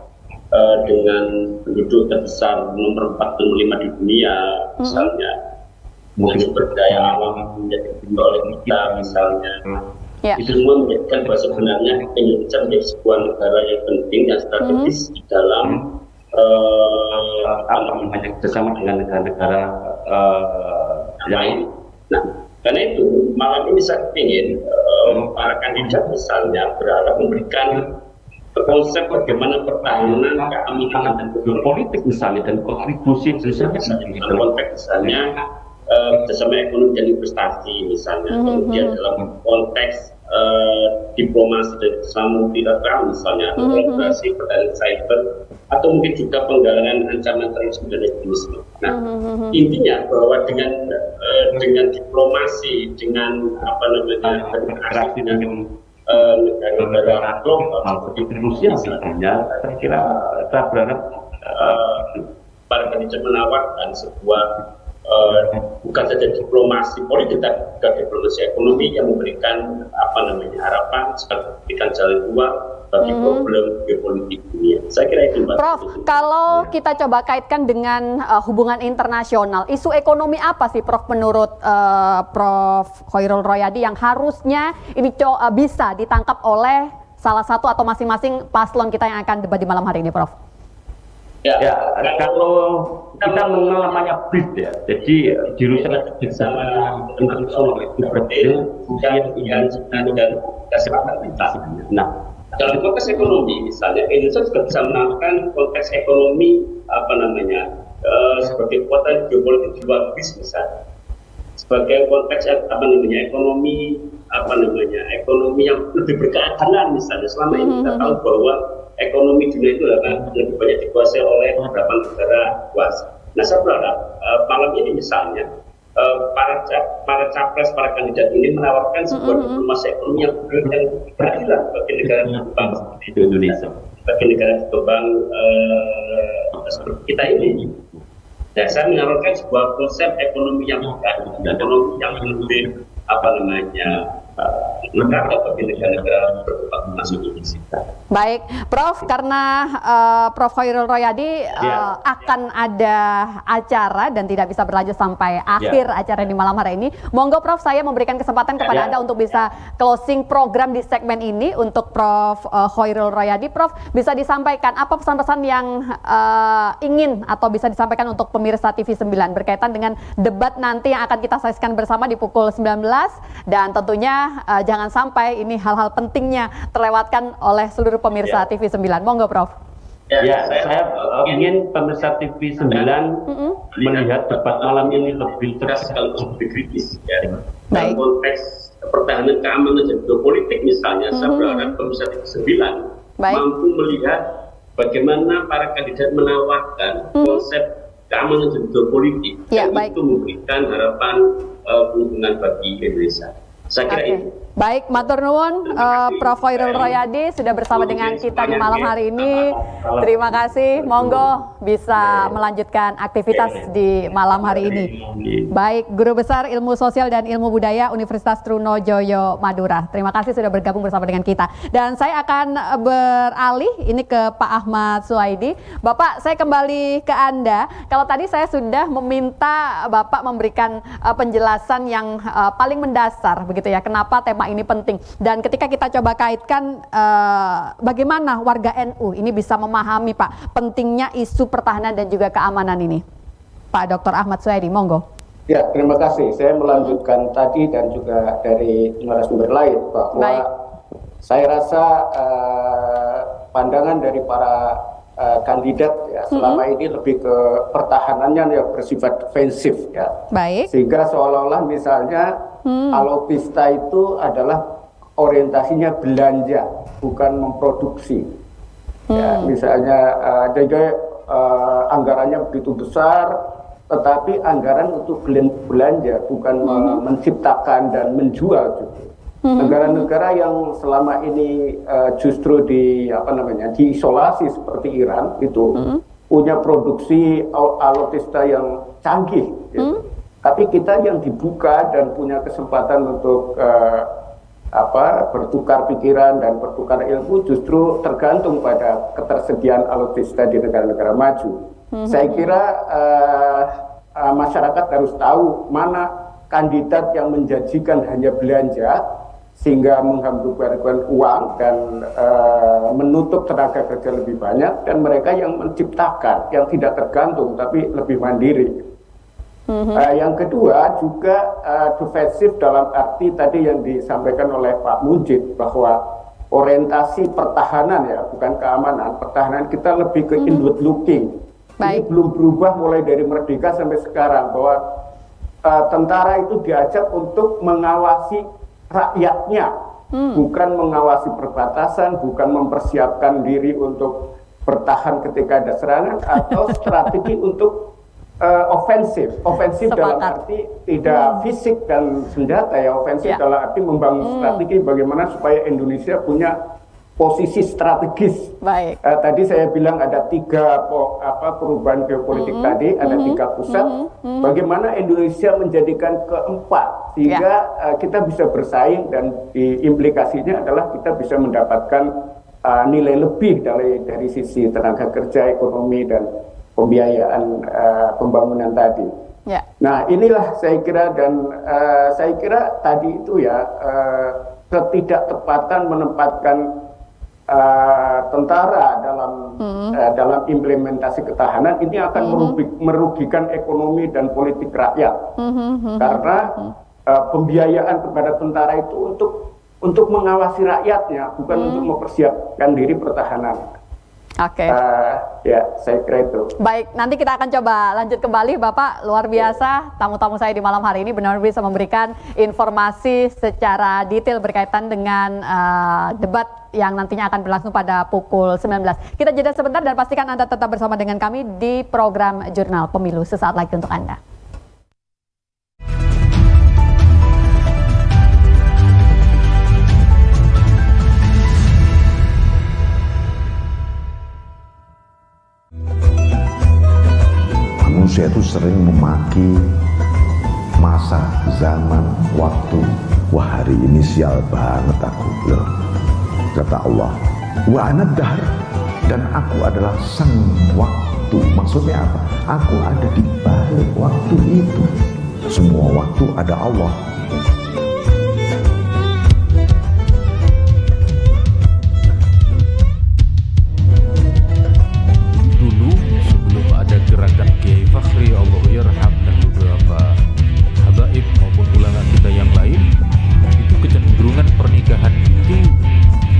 dengan penduduk terbesar nomor 45 di dunia, misalnya, mungkin sumber daya alam menjadi oleh kita, misalnya. Itu semua menjadikan bahwa sebenarnya Indonesia menjadi sebuah negara yang penting dan strategis di dalam bersama dengan negara-negara lain. Nah, karena itu malam ini saya ingin para kandidat misalnya berharap memberikan konsep bagaimana pertahanan, keamanan dan politik misalnya, dan kontribusi misalnya dalam konteks misalnya bersama ekonomi dan investasi misalnya, kemudian dalam konteks diplomasi dan kerjasama multilateral misalnya, kolaborasi pertahanan cyber, atau mungkin juga penggalangan ancaman terorisme dan ekstremisme. Nah, intinya bahwa dengan diplomasi, dengan berinteraksi dengan negara-negara global seperti Rusia misalnya, saya kira kita berharap para kandidat menawarkan sebuah bukan saja diplomasi politik, tapi juga diplomasi ekonomi yang memberikan harapan sekaligus memberikan jalan keluar bagi problem geopolitik dunia. Saya kira itu, Mbak. Prof, kalau kita coba kaitkan dengan hubungan internasional, isu ekonomi apa sih, Prof, menurut Prof. Khoirul Royadi yang harusnya ini bisa ditangkap oleh salah satu atau masing-masing paslon kita yang akan debat di malam hari ini, Prof? Ya, kalau kita mengenal namanya BRICS ya, jadi jurusan bersama internasional itu Brazil, Rusia, China, dan Selatan. Nah, dalam konteks ekonomi misalnya, Indonesia juga bisa menangkan konteks ekonomi sebagai kota geopolitik di luar BRICS misalnya, sebagai konteks ekonomi ekonomi yang lebih berkeadilan misalnya. Selama ini kita tahu bahwa ekonomi dunia itu lebih banyak dikuasai oleh beberapa negara kuasa. Nah, saya berharap malam ini misalnya para capres, para kandidat ini menawarkan sebuah diplomasi ekonomi yang berkeadilan bagi negara berkembang seperti Indonesia, bagi negara berkembang seperti kita ini. Dan saya menawarkan sebuah konsep ekonomi yang berkeadilan, ekonomi yang lebih negara bagi negara-negara berkembang masuk Indonesia. Baik, Prof, karena Prof. Khoirul Royadi akan ada acara dan tidak bisa berlanjut sampai akhir acara di malam hari ini. Monggo Prof, saya memberikan kesempatan kepada Anda untuk bisa closing program di segmen ini untuk Prof. Khoirul Royadi. Prof, bisa disampaikan apa pesan-pesan yang ingin atau bisa disampaikan untuk pemirsa TV9 berkaitan dengan debat nanti yang akan kita saksikan bersama di pukul 19, dan tentunya jangan sampai ini hal-hal pentingnya terlewatkan oleh seluruh pemirsa TV9. Monggo, Prof. Ya, saya ingin pemirsa TV9 melihat debat malam ini lebih cerdas dan lebih kritis. Dalam konteks pertahanan, keamanan, dan geopolitik misalnya, saya berharap pemirsa TV9 mampu melihat bagaimana para kandidat menawarkan konsep keamanan dan geopolitik yang itu memberikan harapan keuntungan bagi Indonesia. Saya kira itu. Baik, matur nuwun Prof. Khoirul Royadi sudah bersama dengan kita di malam hari ini. Terima kasih. Monggo bisa melanjutkan aktivitas di malam hari ini. Baik, Guru Besar Ilmu Sosial dan Ilmu Budaya Universitas Trunojoyo Madura. Terima kasih sudah bergabung bersama dengan kita. Dan saya akan beralih ini ke Pak Ahmad Suwaidi. Bapak, saya kembali ke Anda. Kalau tadi saya sudah meminta Bapak memberikan penjelasan yang paling mendasar begitu ya, kenapa tema ini penting, dan ketika kita coba kaitkan bagaimana warga NU ini bisa memahami Pak pentingnya isu pertahanan dan juga keamanan ini, Pak Dr. Ahmad Suwaidi, monggo. Ya, terima kasih. Saya melanjutkan tadi dan juga dari narasumber lain bahwa saya rasa pandangan dari para kandidat ya selama ini lebih ke pertahanannya yang bersifat defensif ya. Sehingga seolah-olah misalnya Alutista itu adalah orientasinya belanja, bukan memproduksi. Ya, misalnya anggarannya begitu besar, tetapi anggaran untuk belanja, bukan menciptakan dan menjual juga. Negara-negara yang selama ini justru diisolasi seperti Iran itu punya produksi alutista yang canggih, gitu. Tapi kita yang dibuka dan punya kesempatan untuk bertukar pikiran dan bertukar ilmu justru tergantung pada ketersediaan alutista di negara-negara maju. Saya kira masyarakat harus tahu mana kandidat yang menjanjikan hanya belanja sehingga menghamburkan uang dan menutup tenaga kerja lebih banyak, dan mereka yang menciptakan, yang tidak tergantung tapi lebih mandiri. Yang kedua juga defensif dalam arti tadi yang disampaikan oleh Pak Mujid, bahwa orientasi pertahanan, ya bukan keamanan, pertahanan kita lebih ke inward looking. Ini belum berubah mulai dari merdeka sampai sekarang, bahwa tentara itu diajak untuk mengawasi rakyatnya, bukan mengawasi perbatasan, bukan mempersiapkan diri untuk bertahan ketika ada serangan, atau strategi untuk ofensif dalam arti tidak fisik dan senjata, ya ofensif dalam arti membangun strategi bagaimana supaya Indonesia punya posisi strategis. Tadi saya bilang ada 3 perubahan geopolitik tadi, ada 3 pusat. Bagaimana Indonesia menjadikan keempat sehingga kita bisa bersaing, dan implikasinya adalah kita bisa mendapatkan nilai lebih dari sisi tenaga kerja, ekonomi, dan pembiayaan pembangunan tadi. Nah, inilah saya kira, dan saya kira tadi itu ya ketidaktepatan menempatkan tentara dalam implementasi ketahanan ini akan merugikan ekonomi dan politik rakyat, karena pembiayaan kepada tentara itu untuk mengawasi rakyatnya, bukan untuk mempersiapkan diri pertahanan. Ya, saya kira itu. Baik, nanti kita akan coba lanjut kembali, Bapak. Luar biasa, tamu-tamu saya di malam hari ini benar-benar bisa memberikan informasi secara detail berkaitan dengan debat yang nantinya akan berlangsung pada pukul 19. Kita jeda sebentar dan pastikan Anda tetap bersama dengan kami di program Jurnal Pemilu sesaat lagi untuk Anda. Manusia itu sering memaki masa, zaman, waktu. Wah, hari ini sial banget aku. Loh, kata Allah, wa ana dahr, dan aku adalah sang waktu. Maksudnya apa? Aku ada di balik waktu itu. Semua waktu ada Allah. Gerakan Kiai Fakhri Allah Yarham dan beberapa habaib maupun ulama kita yang lain, itu kecenderungan pernikahan itu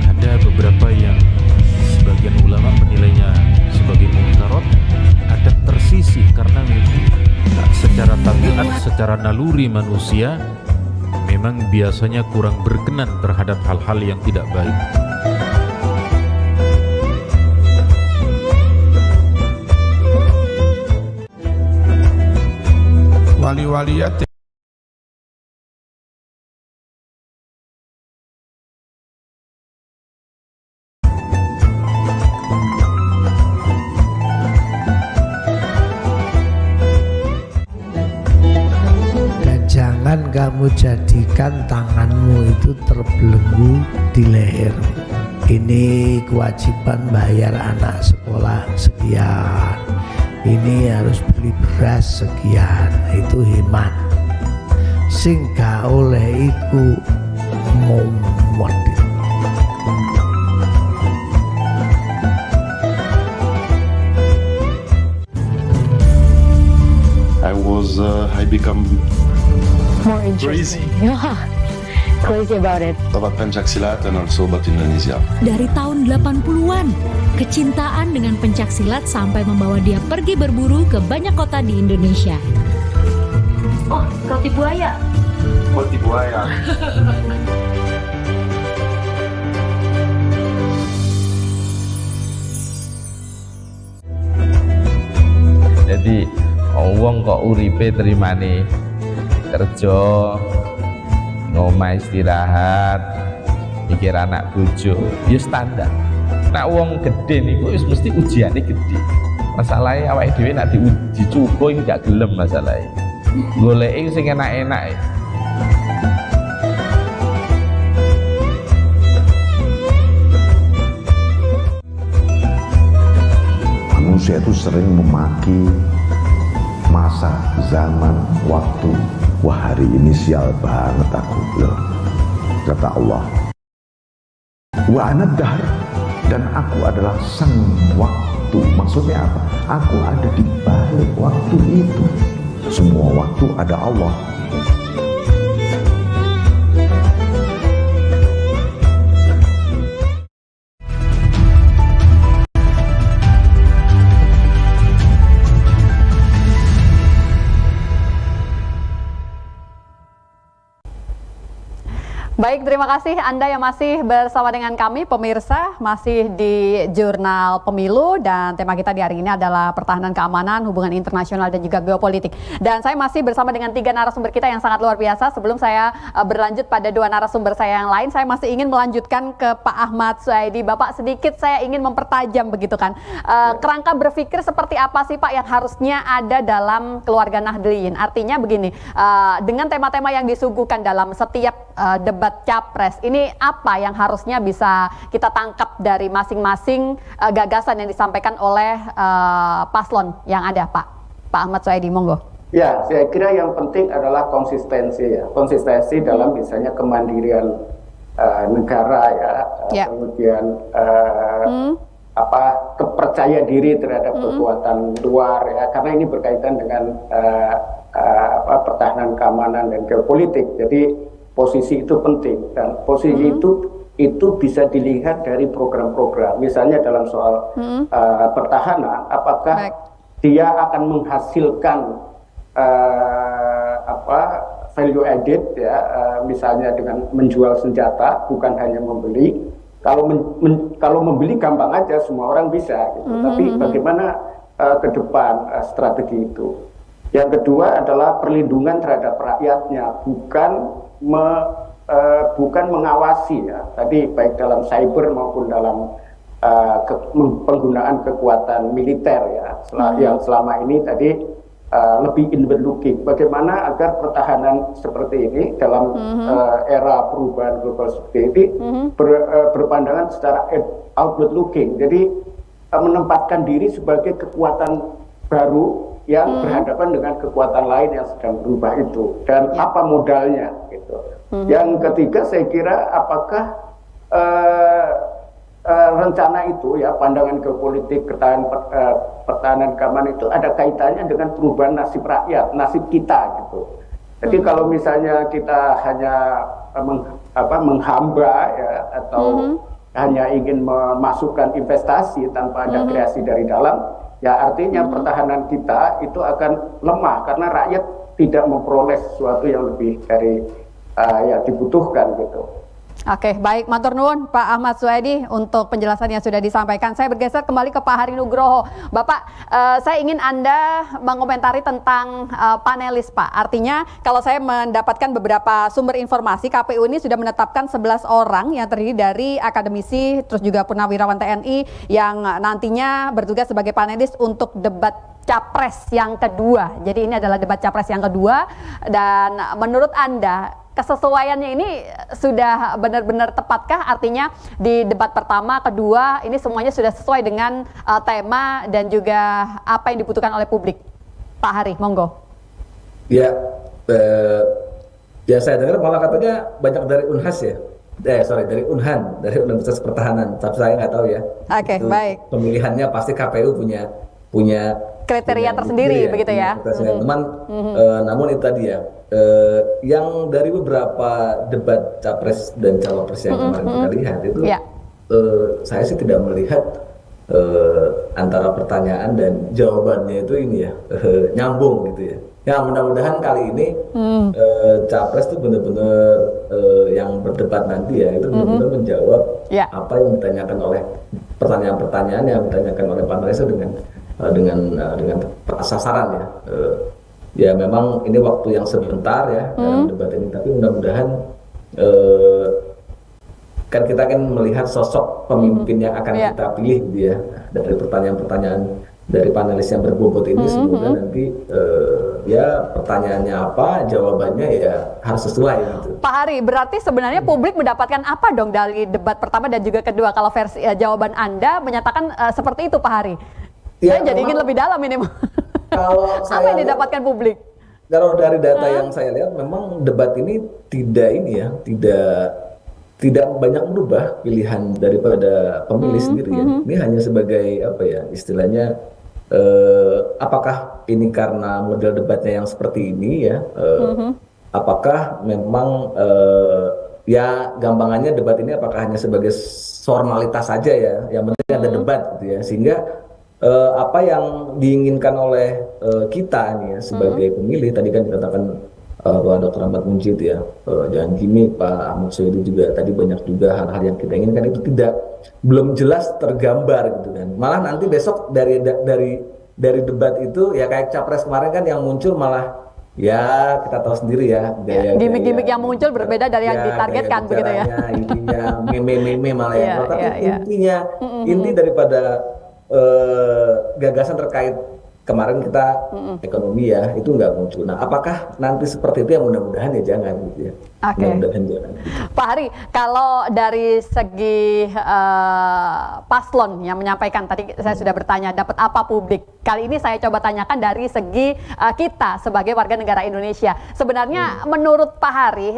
ada beberapa yang sebagian ulama menilainya sebagai munkarat, ada tersisih karena secara tabiat, secara naluri manusia memang biasanya kurang berkenan terhadap hal-hal yang tidak baik. Wali-waliyat dan jangan kamu jadikan tanganmu itu terbelenggu di leher. Ini kewajiban bayar anak sekolah sekian, ini harus beli beras sekian, itu hemat. Sing gak oleh iku momot. I become more interested. Crazy about it. About pencaksilat and also about Indonesia. Dari tahun 80-an, kecintaan dengan pencaksilat sampai membawa dia pergi berburu ke banyak kota di Indonesia. Oh, roti buaya. mau dibuaya. Jadi wong kok uripe terimane kerja, ngomah istirahat, mikir anak bojo, ya standar. Nak wong gede niku wis mesti ujiane gede. Masalahnya awake dhewe nak diuji coba iki gak gelem masalahnya. Goleki sing enak-enak. Manusia itu sering memaki masa, zaman, waktu. Wah, hari ini sial banget aku loh. Kata Allah, wa ana dahr, dan aku adalah sang waktu. Maksudnya apa? Aku ada di balik waktu itu. Semua waktu ada Allah. Baik, terima kasih Anda yang masih bersama dengan kami, pemirsa, masih di Jurnal Pemilu, dan tema kita di hari ini adalah pertahanan keamanan, hubungan internasional dan juga geopolitik. Dan saya masih bersama dengan 3 narasumber kita yang sangat luar biasa. Sebelum saya berlanjut pada 2 narasumber saya yang lain, saya masih ingin melanjutkan ke Pak Ahmad Suhaidi. Bapak, sedikit saya ingin mempertajam begitu kan, kerangka berpikir seperti apa sih Pak yang harusnya ada dalam keluarga Nahdliyin? Artinya begini, dengan tema-tema yang disuguhkan dalam setiap debat Capres, ini apa yang harusnya bisa kita tangkap dari masing-masing gagasan yang disampaikan oleh paslon yang ada, Pak Ahmad Suhaidi, monggo. Ya, saya kira yang penting adalah konsistensi ya, konsistensi dalam misalnya kemandirian negara ya, kemudian kepercaya diri terhadap kekuatan luar ya, karena ini berkaitan dengan pertahanan keamanan dan geopolitik. Jadi posisi itu penting, dan posisi itu bisa dilihat dari program-program. Misalnya dalam soal pertahanan, apakah dia akan menghasilkan value added ya, misalnya dengan menjual senjata, bukan hanya membeli. Kalau membeli gampang aja, semua orang bisa gitu. Tapi bagaimana ke depan strategi itu? Yang kedua adalah perlindungan terhadap rakyatnya, bukan mengawasi ya. Tadi baik dalam cyber maupun dalam penggunaan kekuatan militer ya, yang selama ini tadi lebih inward looking. Bagaimana agar pertahanan seperti ini dalam era perubahan global seperti ini berpandangan secara outward looking. Jadi menempatkan diri sebagai kekuatan baru yang berhadapan dengan kekuatan lain yang sedang berubah itu, dan apa modalnya gitu. Yang ketiga, saya kira apakah rencana itu ya, pandangan geopolitik pertahanan keamanan itu ada kaitannya dengan perubahan nasib rakyat, nasib kita gitu. Jadi kalau misalnya kita hanya menghamba ya, atau hanya ingin memasukkan investasi tanpa ada kreasi dari dalam, ya artinya pertahanan kita itu akan lemah karena rakyat tidak memperoleh sesuatu yang lebih dari yang dibutuhkan gitu. Oke, baik, matur nuwun Pak Ahmad Suhaidi untuk penjelasan yang sudah disampaikan. Saya bergeser kembali ke Pak Hari Nugroho. Bapak, saya ingin Anda mengomentari tentang panelis, Pak. Artinya kalau saya mendapatkan beberapa sumber informasi, KPU ini sudah menetapkan 11 orang yang terdiri dari akademisi, terus juga purnawirawan TNI yang nantinya bertugas sebagai panelis untuk debat Capres yang kedua. Jadi ini adalah debat Capres yang kedua, dan menurut Anda kesesuaiannya ini sudah benar-benar tepatkah? Artinya di debat pertama, kedua, ini semuanya sudah sesuai dengan tema dan juga apa yang dibutuhkan oleh publik. Pak Hari, monggo. Ya, ya saya dengar malah katanya banyak dari Unhas ya. Dari Unhan, dari Universitas Pertahanan. Tapi saya nggak tahu ya. Oke, baik. Pemilihannya pasti KPU punya kriteria tersendiri ya, begitu ya. Namun itu tadi ya, yang dari beberapa debat capres dan cawapres yang kemarin kita lihat itu, saya sih tidak melihat antara pertanyaan dan jawabannya itu ini ya nyambung gitu ya. Ya mudah-mudahan kali ini capres tuh benar-benar yang berdebat nanti ya itu benar-benar menjawab apa yang ditanyakan oleh pertanyaan-pertanyaan yang ditanyakan oleh panelis dengan sasaran ya. Ya memang ini waktu yang sebentar ya dalam debat ini, tapi mudah-mudahan kan kita akan melihat sosok pemimpin yang akan kita pilih gitu ya dari pertanyaan-pertanyaan dari panelis yang berbobot ini. Semoga nanti ya pertanyaannya apa, jawabannya ya harus sesuai gitu. Pak Hari, berarti sebenarnya publik mendapatkan apa dong dari debat pertama dan juga kedua kalau versi jawaban Anda menyatakan seperti itu Pak Hari? Ya, saya jadi ingin lebih dalam ini. Kalau apa yang didapatkan publik? Kalau dari data yang saya lihat memang debat ini tidak banyak merubah pilihan daripada pemilih sendiri ya. Ini hanya sebagai apa ya istilahnya, apakah ini karena model debatnya yang seperti ini ya, apakah memang ya gampangannya debat ini apakah hanya sebagai formalitas saja ya, yang penting ada debat gitu ya, sehingga apa yang diinginkan oleh kita nih ya sebagai pemilih, tadi kan dikatakan Pak Dr. Ahmad Munjid ya, jangan gini Pak Ahmad Soedi juga tadi banyak juga hal-hal yang kita inginkan itu belum jelas tergambar gitu kan. Malah nanti besok dari debat itu ya kayak capres kemarin kan yang muncul malah ya kita tahu sendiri ya gimmick-gimmick yang muncul berbeda dari yang ditargetkan begitu ya. Intinya meme malah ya. Tapi inti daripada gagasan terkait kemarin kita ekonomi ya itu nggak muncul. Nah, apakah nanti seperti itu ya mudah-mudahan ya jangan gitu ya. Mudah-mudahan jangan. Pak Hari, kalau dari segi paslon yang menyampaikan tadi saya sudah bertanya dapat apa publik. Kali ini saya coba tanyakan dari segi kita sebagai warga negara Indonesia. Sebenarnya menurut Pak Hari,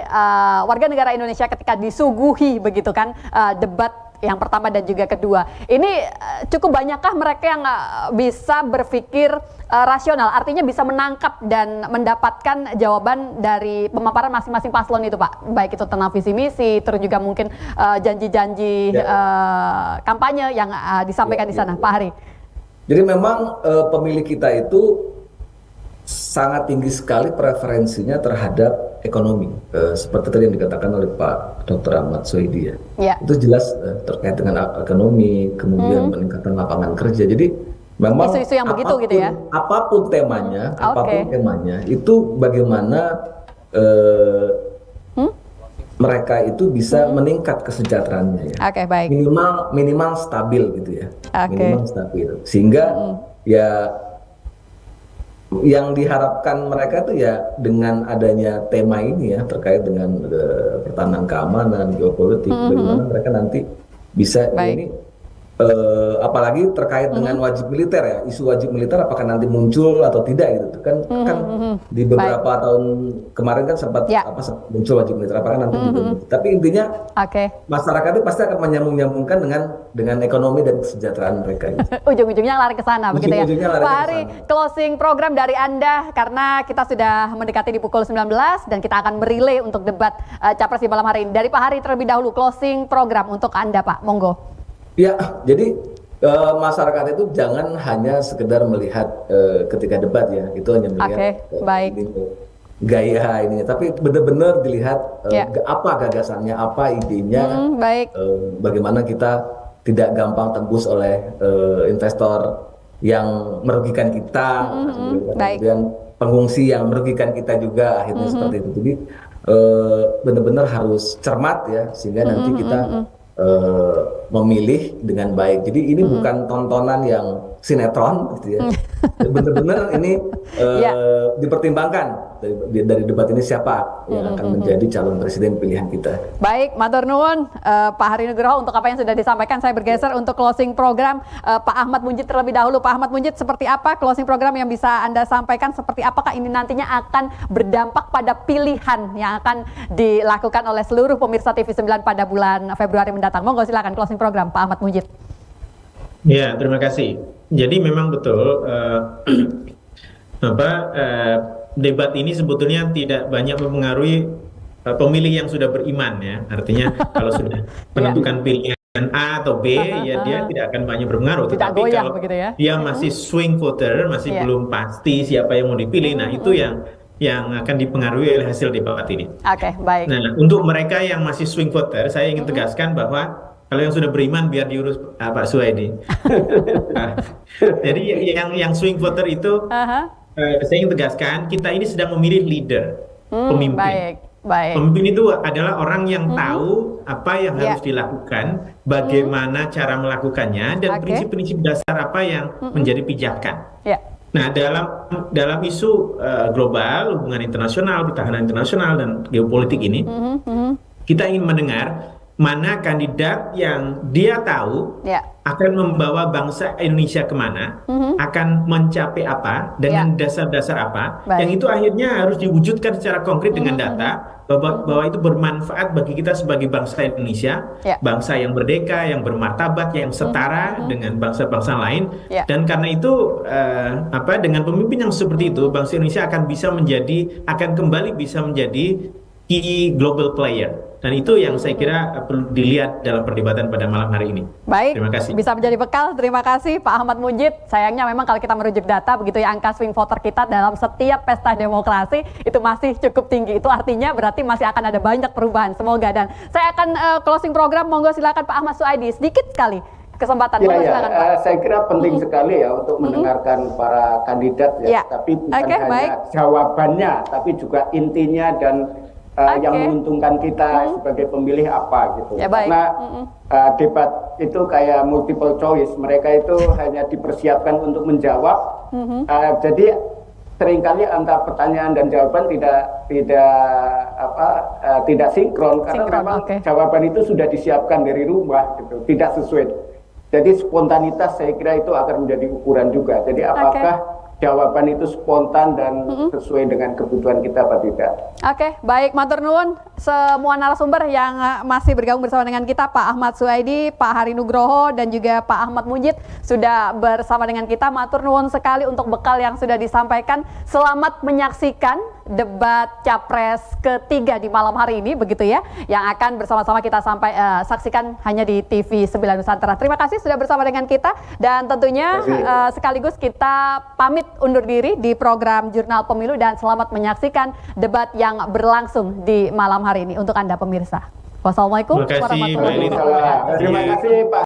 warga negara Indonesia ketika disuguhi begitu kan debat yang pertama dan juga kedua, ini cukup banyakkah mereka yang bisa berpikir rasional, artinya bisa menangkap dan mendapatkan jawaban dari pemaparan masing-masing paslon itu Pak, baik itu tentang visi misi, terus juga mungkin janji-janji kampanye yang disampaikan di sana, Pak Hari. Jadi memang pemilih kita itu sangat tinggi sekali preferensinya terhadap ekonomi, seperti tadi yang dikatakan oleh Pak Dr. Ahmad Soedi ya. Itu jelas terkait dengan ekonomi, kemudian peningkatan lapangan kerja. Jadi memang isu-isu yang begitu gitu ya. Apapun temanya, itu bagaimana mereka itu bisa meningkat kesejahteraannya ya. Baik. Minimal stabil gitu ya. Minimal stabil. Sehingga ya yang diharapkan mereka itu ya dengan adanya tema ini ya terkait dengan pertahanan keamanan, geopolitik, bagaimana mereka nanti bisa ini apalagi terkait dengan wajib militer ya, isu wajib militer apakah nanti muncul atau tidak gitu kan di beberapa tahun kemarin kan sempat muncul wajib militer, apakah nanti juga tapi intinya masyarakat itu pasti akan menyambung-nyambungkan dengan ekonomi dan kesejahteraan mereka gitu. Ujung-ujungnya lari ke sana begitu ya. Pak Hari, closing program dari Anda karena kita sudah mendekati di pukul 19 dan kita akan merilai untuk debat capres di malam hari ini. Dari Pak Hari terlebih dahulu closing program untuk Anda Pak, monggo. Ya, jadi masyarakat itu jangan hanya sekedar melihat ketika debat ya, itu hanya melihat gaya ininya, tapi benar-benar dilihat apa gagasannya, apa idenya, bagaimana kita tidak gampang tembus oleh investor yang merugikan kita, kemudian pengungsi yang merugikan kita juga akhirnya seperti itu. Jadi benar-benar harus cermat ya, sehingga nanti kita memilih dengan baik. Jadi ini bukan tontonan yang sinetron gitu ya. Benar-benar ini dipertimbangkan dari debat ini siapa yang akan menjadi calon presiden pilihan kita. Baik, matur nuwun Pak Hari Nugroho untuk apa yang sudah disampaikan. Saya bergeser untuk closing program Pak Ahmad Munjid terlebih dahulu. Pak Ahmad Munjid, seperti apa closing program yang bisa Anda sampaikan? Seperti apakah ini nantinya akan berdampak pada pilihan yang akan dilakukan oleh seluruh pemirsa TV9 pada bulan Februari mendatang? Monggo silakan closing program Pak Ahmad Munjid. Ya, terima kasih. Jadi memang betul debat ini sebetulnya tidak banyak mempengaruhi pemilih yang sudah beriman ya. Artinya kalau sudah menentukan pilihan A atau B, ya dia tidak akan banyak berpengaruh. Tidak Tetapi goyah kalau begitu ya. dia masih swing voter, masih belum pasti siapa yang mau dipilih, nah itu yang akan dipengaruhi oleh hasil debat ini. Oke, baik. Nah, untuk mereka yang masih swing voter, saya ingin tegaskan bahwa kalau yang sudah beriman biar diurus Pak Suhaidi. Nah, jadi yang swing voter itu, saya ingin tegaskan kita ini sedang memilih leader, pemimpin. Baik. Pemimpin itu adalah orang yang tahu apa yang harus dilakukan, bagaimana cara melakukannya, dan prinsip-prinsip dasar apa yang menjadi pijakan. Nah, dalam isu global, hubungan internasional, pertahanan internasional, dan geopolitik ini, kita ingin mendengar mana kandidat yang dia tahu akan membawa bangsa Indonesia kemana, akan mencapai apa, dengan dasar-dasar apa, yang itu akhirnya harus diwujudkan secara konkret dengan data, bahwa itu bermanfaat bagi kita sebagai bangsa Indonesia, bangsa yang merdeka, yang bermartabat, yang setara dengan bangsa-bangsa lain, dan karena itu dengan pemimpin yang seperti itu, bangsa Indonesia akan kembali bisa menjadi key global player. Dan itu yang saya kira perlu dilihat dalam perdebatan pada malam hari ini. Baik, terima kasih. Bisa menjadi bekal. Terima kasih Pak Ahmad Mujid. Sayangnya memang kalau kita merujuk data, begitu ya, angka swing voter kita dalam setiap pesta demokrasi itu masih cukup tinggi. Itu artinya berarti masih akan ada banyak perubahan. Semoga. Dan saya akan closing program. Monggo silakan Pak Ahmad Suhaidi. Sedikit sekali kesempatan. Silakan, Pak. Saya kira penting sekali ya untuk mendengarkan para kandidat ya. Tapi bukan hanya jawabannya, tapi juga intinya dan yang menguntungkan kita sebagai pemilih apa gitu. Karena debat itu kayak multiple choice, mereka itu hanya dipersiapkan untuk menjawab. Jadi seringkali antara pertanyaan dan jawaban tidak sinkron karena memang jawaban itu sudah disiapkan dari rumah gitu, tidak sesuai. Jadi spontanitas saya kira itu akan menjadi ukuran juga. Jadi apakah jawaban itu spontan dan sesuai dengan kebutuhan kita apa tidak. Oke, baik, matur nuwun semua narasumber yang masih bergabung bersama dengan kita, Pak Ahmad Suhaidi, Pak Hari Nugroho, dan juga Pak Ahmad Mujid sudah bersama dengan kita. Matur nuwun sekali untuk bekal yang sudah disampaikan. Selamat menyaksikan debat Capres ketiga di malam hari ini, begitu ya, yang akan bersama-sama kita saksikan hanya di TV 9 Nusantara. Terima kasih sudah bersama dengan kita, dan tentunya sekaligus kita pamit undur diri di program Jurnal Pemilu, dan selamat menyaksikan debat yang berlangsung di malam hari ini untuk Anda pemirsa. Wassalamualaikum warahmatullahi wabarakatuh. Terima kasih Pak.